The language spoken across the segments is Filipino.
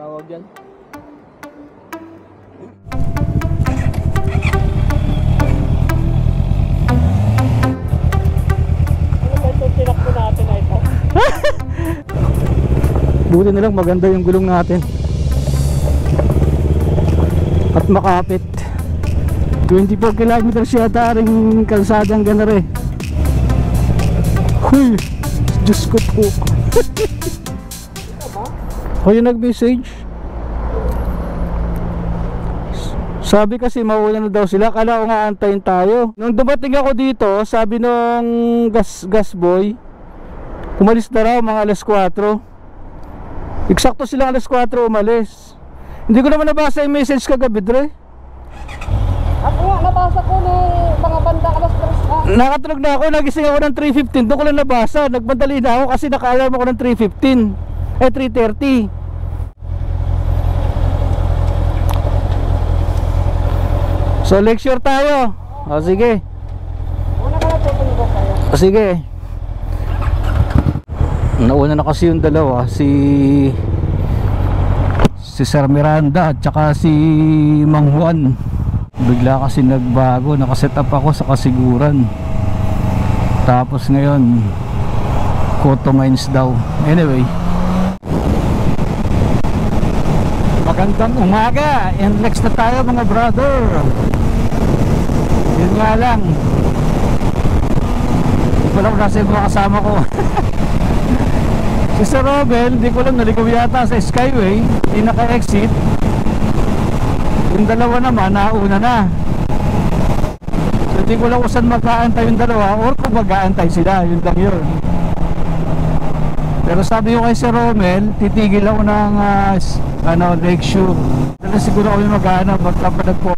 tawag yan. Ano ba itong tinakbo natin na ito? Buti na lang maganda yung gulong natin at makapit. 24 kilometers yata rin kalsadang Ganare. Huy, Diyos ko po. O yung nag-message, sabi kasi mauna na daw sila, kala ko nga antayin tayo. Nung dumating ako dito, sabi nung gas boy, umalis na raw mga alas 4. Eksakto silang alas 4 umalis. Hindi ko naman nabasa yung message kagabi, Dre. Ako nga, nabasa ko ni mga banda alas 3 na. Nakatulog na ako, nagising ako ng 3:15. Doon ko lang nabasa, nagmadali na ako kasi naka-alarm ako ng 3:15. 3:30. So lecture tayo. O sige. Una ka lang tutulog kayo. O sige. Nauna na kasi yung dalawa, si Sir Miranda at saka si Mang Juan. Bigla kasi nagbago, nakaset up ako sa kasiguran. Tapos ngayon Cotto Mines daw. Anyway, magandang umaga and next na tayo mga brother. Yun nga lang, wala ko nasa yung mga kasama ko. Si Sir Robel, hindi ko lang, naligaw yata sa Skyway, hindi naka-exit. Yung dalawa naman, nauna na. So hindi ko lang kung saan mag-aantay yung dalawa or kung mag-aantay sila, yun lang yun. Pero sabi ko kay Sir Romel, titigil ako ng Lake Shore. Dahil siguro ako yung magpapadag po.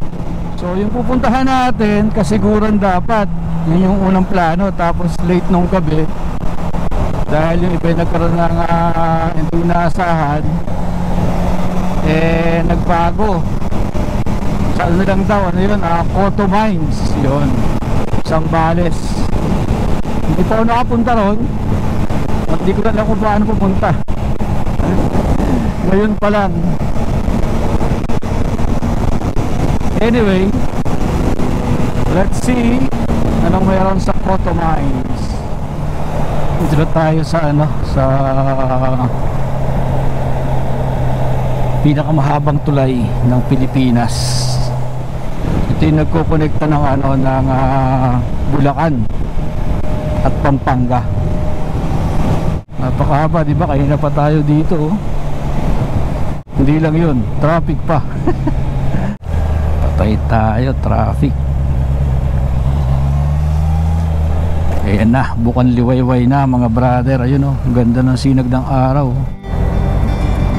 So yung pupuntahan natin, kasiguran dapat. Yun yung unang plano. Tapos late nung gabi, dahil yung iba nagkaroon ng hindi inaasahan, nagbago. Sa ano lang daw, ano yun, Cotto Mines, yun, Zambales. Hindi pa ako nakapunta ron at hindi ko na lang kung paano pupunta. Ngayon pa lang. Anyway, let's see anong mayroon sa Cotto Mines. Dito na tayo sa sa pinakamahabang tulay ng Pilipinas. Ito yung nagkukonekta ng ng Bulacan at Pampanga. Napakahaba, di ba? Kanina pa tayo dito, oh. Hindi lang yun, traffic pa. Patay tayo, traffic. Ayan na, bukan liwayway na mga brother. Ayun, oh, ganda ng sinag ng araw.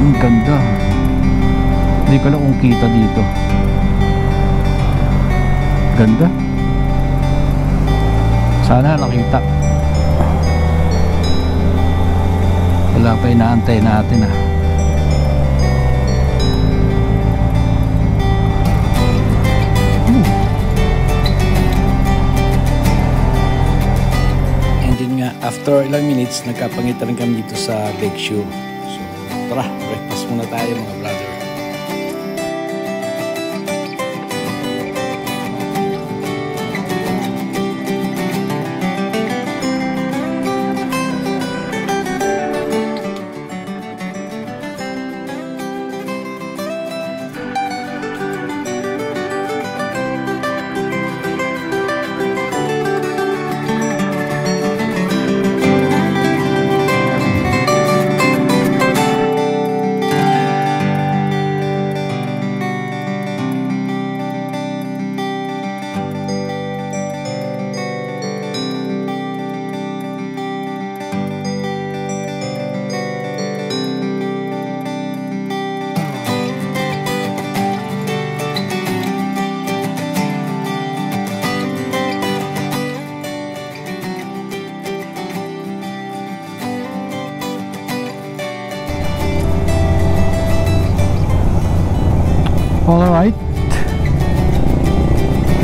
Ang ganda. Hindi ko lang kung kita dito. Ganda. Sana nakita. Wala pa, inaantay natin ah. And yun nga, after ilang minutes nagkapangitan kami dito sa Lake Shore. So tara, breakfast muna tayo mga brother. Alright,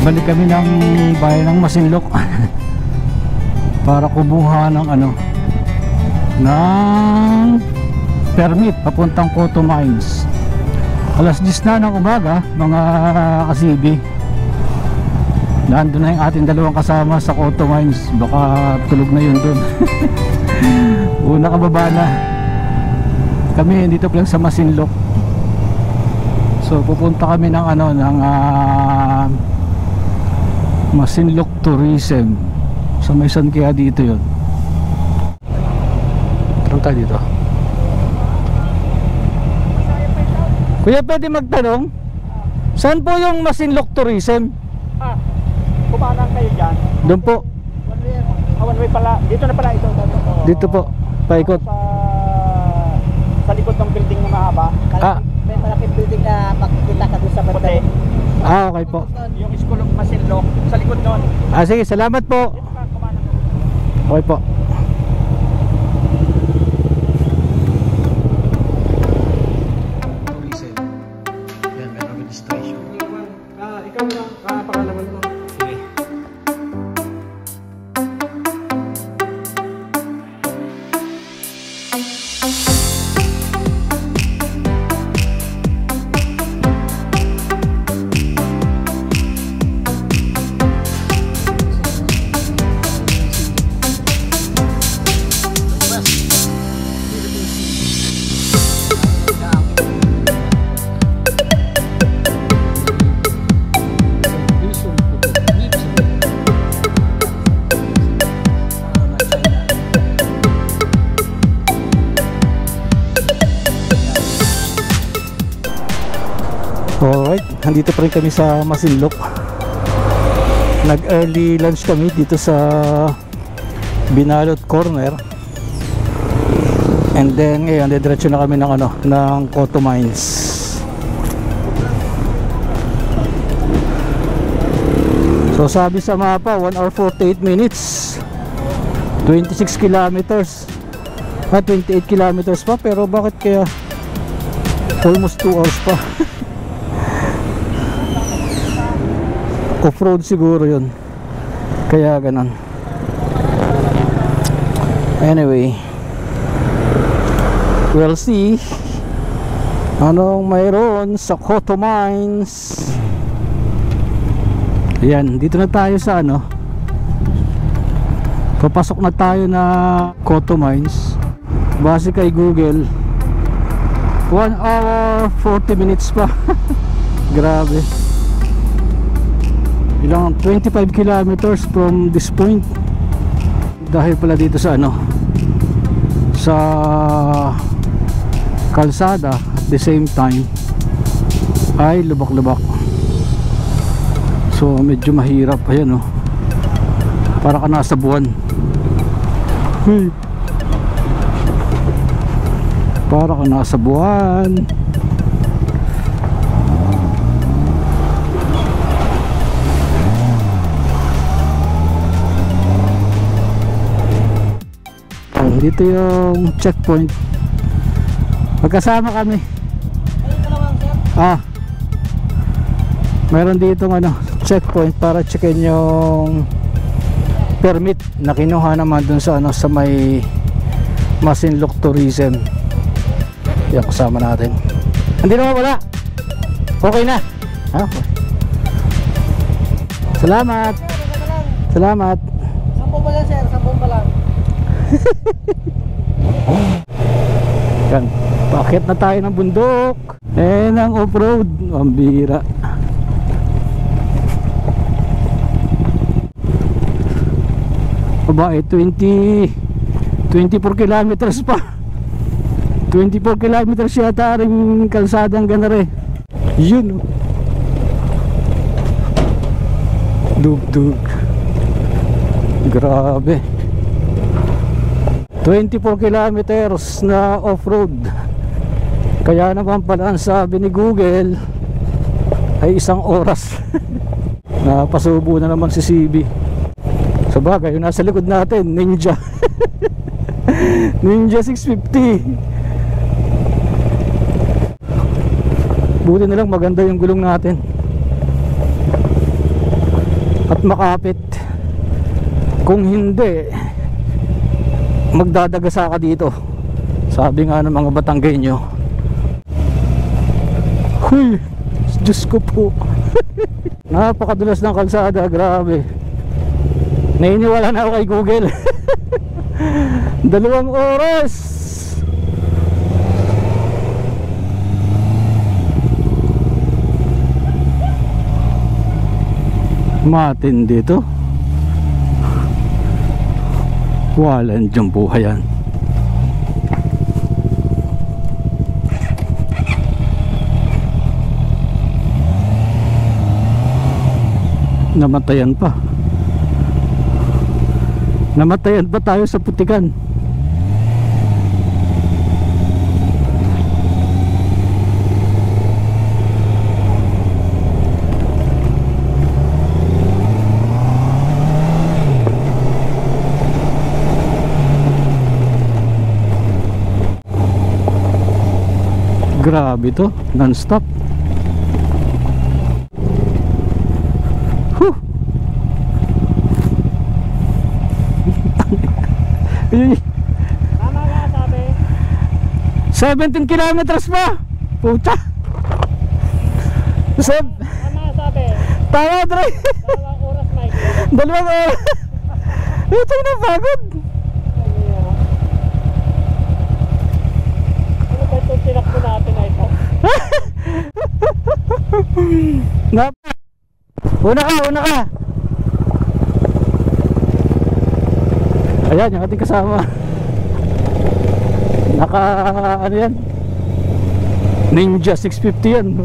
balik kami ng bayan ng Masinloc para kumuha ng ng permit papuntang Cotto Mines. Alas 10 na ng umaga, mga kasibi. Nandun na yung ating dalawang kasama sa Cotto Mines. Baka tulog na yun dun. Una kababa na. Kami dito pa lang sa Masinloc. So pupunta kami ng Masinloc Tourism. So may saan kaya dito yun? Tanong tayo dito. Kuya, pwede magtanong? Saan po yung Masinloc Tourism? Kumanan kayo dyan. Doon po. One way pala. Dito na pala ito. Dito po. Paikot. Sa likod ng building na mahaba. May malaking building na makikita ka doon sa banda. Okay po. Yung School of Masinloc. Sa likod nun. Sige, salamat po. Dito ka kumanan. Okay po. Yan, meron registration. Ikaw na. Pakalaman mo. Alright, nandito pa rin kami sa Masinloc. Nag-early lunch kami dito sa Binalot Corner. And then ngayon, diretso na kami ng Cotto Mines. So sabi sa mapa, 1 hour 48 minutes. 26 kilometers. 28 kilometers pa, pero bakit kaya almost 2 hours pa? Off-road siguro yun, kaya ganon. Anyway, we'll see anong mayroon sa Cotto Mines. Ayan, dito na tayo sa papasok na tayo na Cotto Mines. Base kay Google, 1 hour 40 minutes pa. Grabe. Ilang 25 kilometers from this point. Dahil pala dito sa sa kalsada, at the same time ay lubak-lubak. So medyo mahirap. Ayan para ka nasa buwan. Para ka nasa buwan. Dito yung checkpoint. Magkasama kami. Meron dito checkpoint para checkin yung permit na kinuha naman dun sa sa may Masinloc Tourism. Yan, kasama natin. Hindi naman wala. Okay na. Okay. Salamat. Salamat. 10 pa lang sir, 10 pa lang. Yan, paakyat na tayo ng bundok. Ang off-road, ang bira. Aba, 24 kilometers pa. 24 kilometers yata rin kalsadang ganare. Yun. Dug-dug. Grabe. 24 kilometers na off-road. Kaya naman pala ang sabi ni Google ay 1 oras. Napasubo na naman si CB. Sa bagay, yung nasa likod natin, Ninja. Ninja 650. Buti na lang maganda yung gulong natin at makapit. Kung hindi, magdadagasa ka dito, sabi nga ng mga Batanggenyo. Uy, Diyos ko po. Napakadulas ng kalsada, grabe. Nainiwala na ako kay Google. 2 oras. Matindi to. Walang diyang buhay yan. Namatayan pa. Namatayan pa tayo sa putikan. Grabe to, non-stop. Tama nga sabi. 17 kilometers pa. Puta. Tama sabi. Tama, Dre. 2 oras, Mike. 2 oras. Ito na pagod. Ano ba itong tinakbo natin na ito? Una ka. Ayan, yung ating kasama. Naka, ano yan? Ninja 650 yan.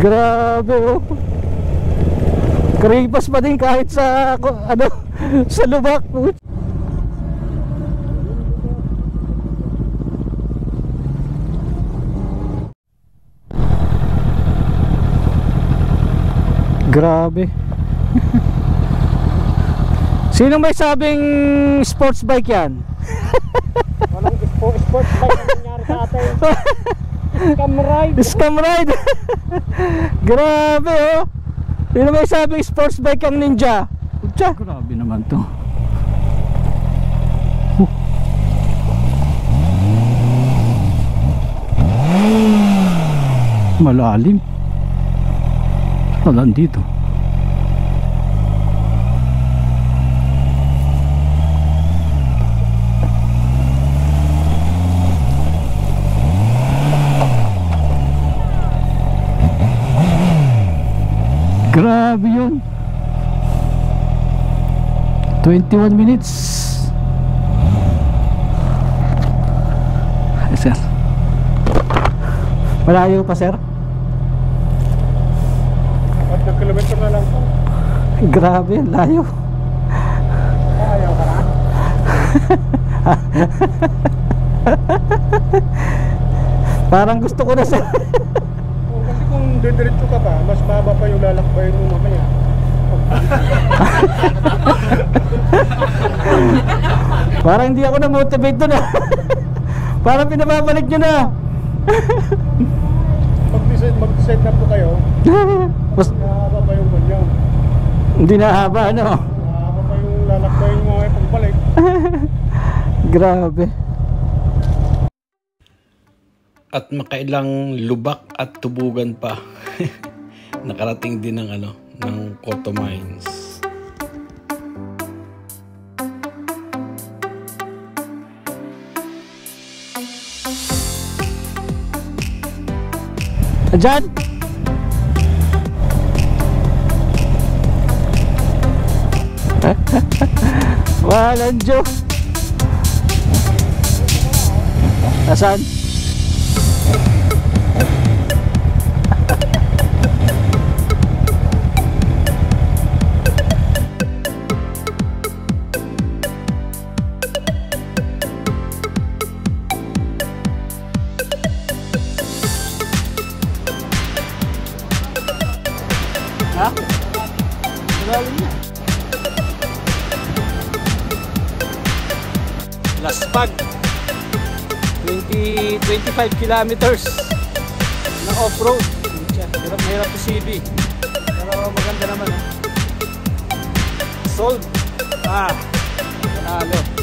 Grabe, oh. Karipas pa din kahit sa, ano, sa lubak. Grabe. Sino may sabing sports bike yan? Walang sports bike na nangyari sa atin. Scam ride. Scam ride. Grabe, oh. Sino may sabing sports bike ang Ninja? Utsa. Grabe naman to. Malalim. Wala dito. Grabe yun. 21 minutes. Ay, sir. Malayo pa, sir? 4 kilometer na lang po. Grabe, layo. Ayaw ka na? Parang gusto ko na, sir. Kasi kung didiretso ka pa, mas baba pa yung lalakbayin mo mamaya. Parang hindi ako na-motivate doon, ah. Parang pinababalik nyo na. Mag-decide na po kayo. Mas, Mahaba pa yung ganyan. hindi na haba, ano. Mahaba pa yung lalakbayin mo mamaya pagbalik. Grabe. At makailang lubak at tubugan pa. Nakarating din ng ng Coto Mines. Diyan? Walang joke. Nasaan? Ha? Malalim na. Laspag 25 kilometers na off-road. Hirap na hirap si CB. Pero maganda naman, ha? Sold. Panalo.